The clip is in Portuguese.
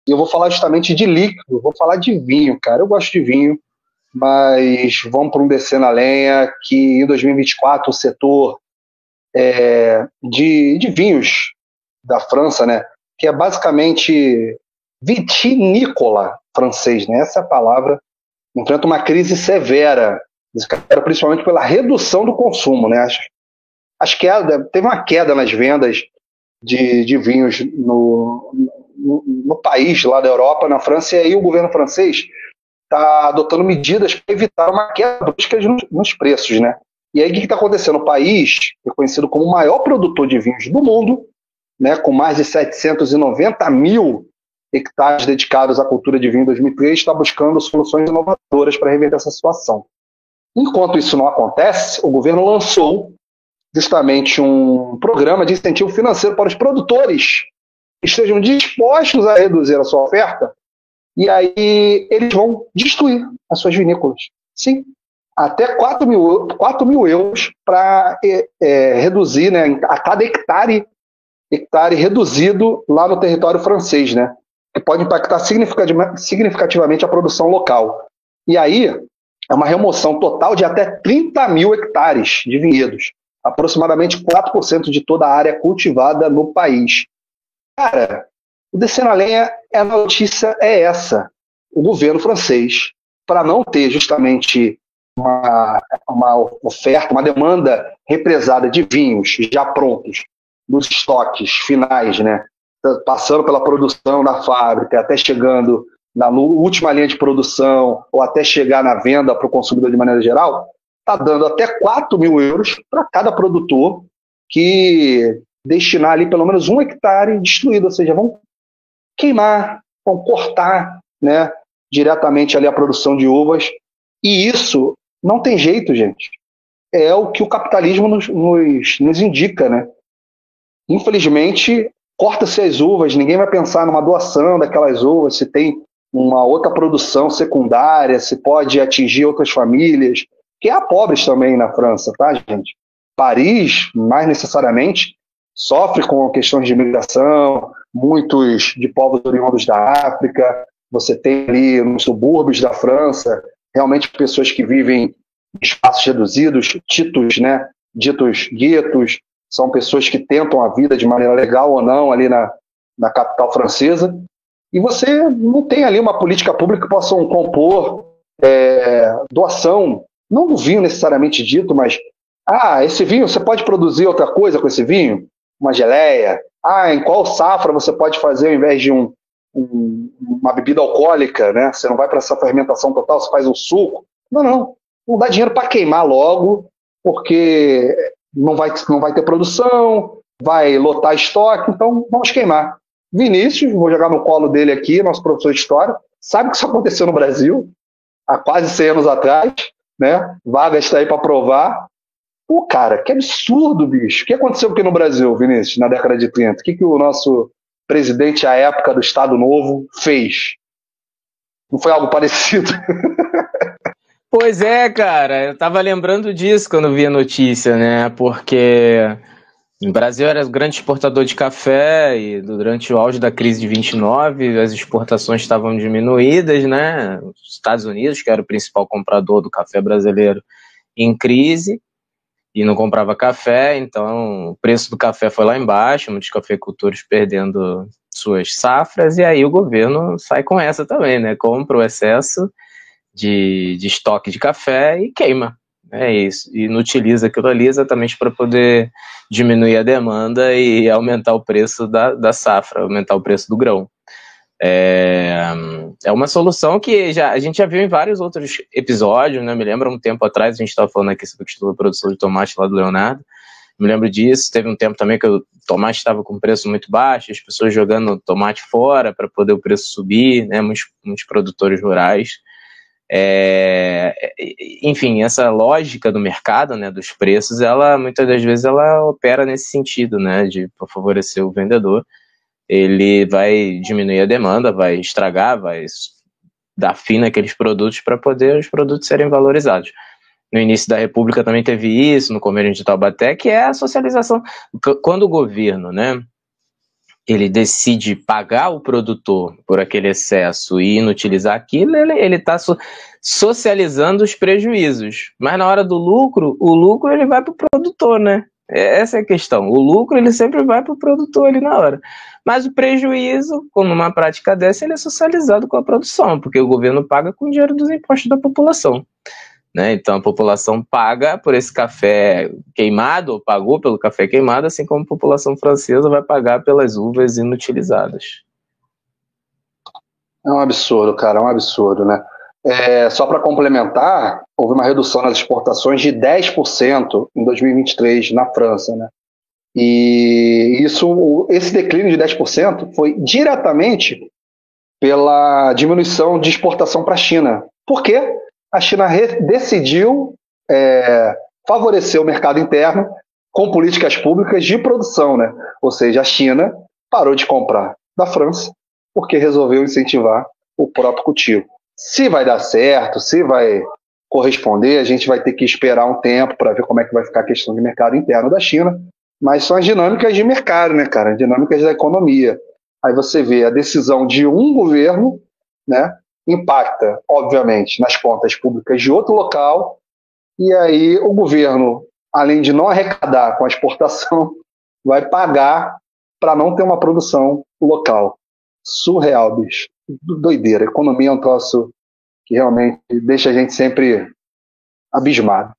E eu vou falar justamente de líquido, vou falar de vinho, cara. Eu gosto de vinho, mas vamos para um descer na lenha que em 2024 o setor de vinhos da França, né, que é basicamente vitinícola francês, né, essa é a palavra, enfrenta uma crise severa, principalmente pela redução do consumo, né, teve uma queda nas vendas de vinhos no país lá da Europa, na França, e aí o governo francês está adotando medidas para evitar uma queda brusca nos preços, né? E aí o que está acontecendo? O país, reconhecido como o maior produtor de vinhos do mundo, né, com mais de 790 mil hectares dedicados à cultura de vinho em 2003, está buscando soluções inovadoras para reverter essa situação. Enquanto isso não acontece, o governo lançou justamente um programa de incentivo financeiro para os produtores que estejam dispostos a reduzir a sua oferta, e aí eles vão destruir as suas vinícolas. Sim, até 4 mil euros para reduzir, né, a cada hectare reduzido lá no território francês, né, que pode impactar significativamente a produção local. E aí é uma remoção total de até 30 mil hectares de vinhedos, aproximadamente 4% de toda a área cultivada no país. Cara, o descer na lenha, a notícia é essa. O governo francês, para não ter justamente uma oferta, uma demanda represada de vinhos já prontos, nos estoques finais, né? Passando pela produção da fábrica, até chegando na última linha de produção, ou até chegar na venda para o consumidor de maneira geral, está dando até 4 mil euros para cada produtor que destinar ali pelo menos 1 hectare destruído, ou seja, vão queimar, vão cortar, né, diretamente ali a produção de uvas. E isso não tem jeito, gente. É o que o capitalismo nos indica, né? Infelizmente, corta-se as uvas, ninguém vai pensar numa doação daquelas uvas, se tem uma outra produção secundária, se pode atingir outras famílias, que há pobres também na França, tá, gente? Paris, mais necessariamente, sofre com questões de imigração, muitos de povos oriundos da África, você tem ali nos subúrbios da França, realmente pessoas que vivem em espaços reduzidos, ditos guetos, são pessoas que tentam a vida de maneira legal ou não ali na capital francesa, e você não tem ali uma política pública que possa compor doação, não do vinho necessariamente dito, mas esse vinho, você pode produzir outra coisa com esse vinho? Uma geleia? Em qual safra você pode fazer ao invés de uma bebida alcoólica, né? Você não vai para essa fermentação total, você faz um suco. Não dá dinheiro para queimar logo, porque não vai ter produção, vai lotar estoque, então vamos queimar. Vinícius, vou jogar no colo dele aqui, nosso professor de história, sabe que isso aconteceu no Brasil há quase 100 anos atrás, né? Vargas está aí para provar. Pô, cara, que absurdo, bicho. O que aconteceu aqui no Brasil, Vinícius, na década de 30? O que o nosso presidente, à época do Estado Novo, fez? Não foi algo parecido? Pois é, cara, eu tava lembrando disso quando vi a notícia, né? Porque o Brasil era grande exportador de café e durante o auge da crise de 29 as exportações estavam diminuídas, né? Os Estados Unidos, que era o principal comprador do café brasileiro, em crise e não comprava café, então o preço do café foi lá embaixo, muitos cafeicultores perdendo suas safras, e aí o governo sai com essa também, né? Compra o excesso de estoque de café e queima. É isso, e inutiliza aquilo ali exatamente para poder diminuir a demanda e aumentar o preço da safra, aumentar o preço do grão. É uma solução que a gente já viu em vários outros episódios, né? Me lembro um tempo atrás, a gente estava falando aqui sobre a questão da produção de tomate lá do Leonardo, me lembro disso. Teve um tempo também que o tomate estava com preço muito baixo, as pessoas jogando tomate fora para poder o preço subir, né? Muitos produtores rurais. Enfim, essa lógica do mercado, né, dos preços, ela muitas das vezes ela opera nesse sentido, né, de favorecer o vendedor. Ele vai diminuir a demanda, vai estragar, vai dar fim naqueles produtos para poder os produtos serem valorizados. No início da República também teve isso, no convênio de Taubaté, que é a socialização. Quando o governo, né, ele decide pagar o produtor por aquele excesso e inutilizar aquilo, ele está socializando os prejuízos. Mas na hora do lucro, o lucro ele vai para o produtor, né? Essa é a questão. O lucro ele sempre vai para o produtor ali na hora. Mas o prejuízo, como numa prática dessa, ele é socializado com a produção, porque o governo paga com o dinheiro dos impostos da população. Né? Então a população paga por esse café queimado, ou pagou pelo café queimado, assim como a população francesa vai pagar pelas uvas inutilizadas. É um absurdo, cara, é um absurdo, né? Só para complementar, houve uma redução nas exportações de 10% em 2023 na França, né? E esse declínio de 10% foi diretamente pela diminuição de exportação para a China. Por quê? A China decidiu favorecer o mercado interno com políticas públicas de produção, né? Ou seja, a China parou de comprar da França porque resolveu incentivar o próprio cultivo. Se vai dar certo, se vai corresponder, a gente vai ter que esperar um tempo para ver como é que vai ficar a questão de mercado interno da China, mas são as dinâmicas de mercado, né, cara? As dinâmicas da economia. Aí você vê a decisão de um governo, né, impacta, obviamente, nas contas públicas de outro local, e aí o governo, além de não arrecadar com a exportação, vai pagar para não ter uma produção local. Surreal, bicho. Doideira. A economia é um troço que realmente deixa a gente sempre abismado.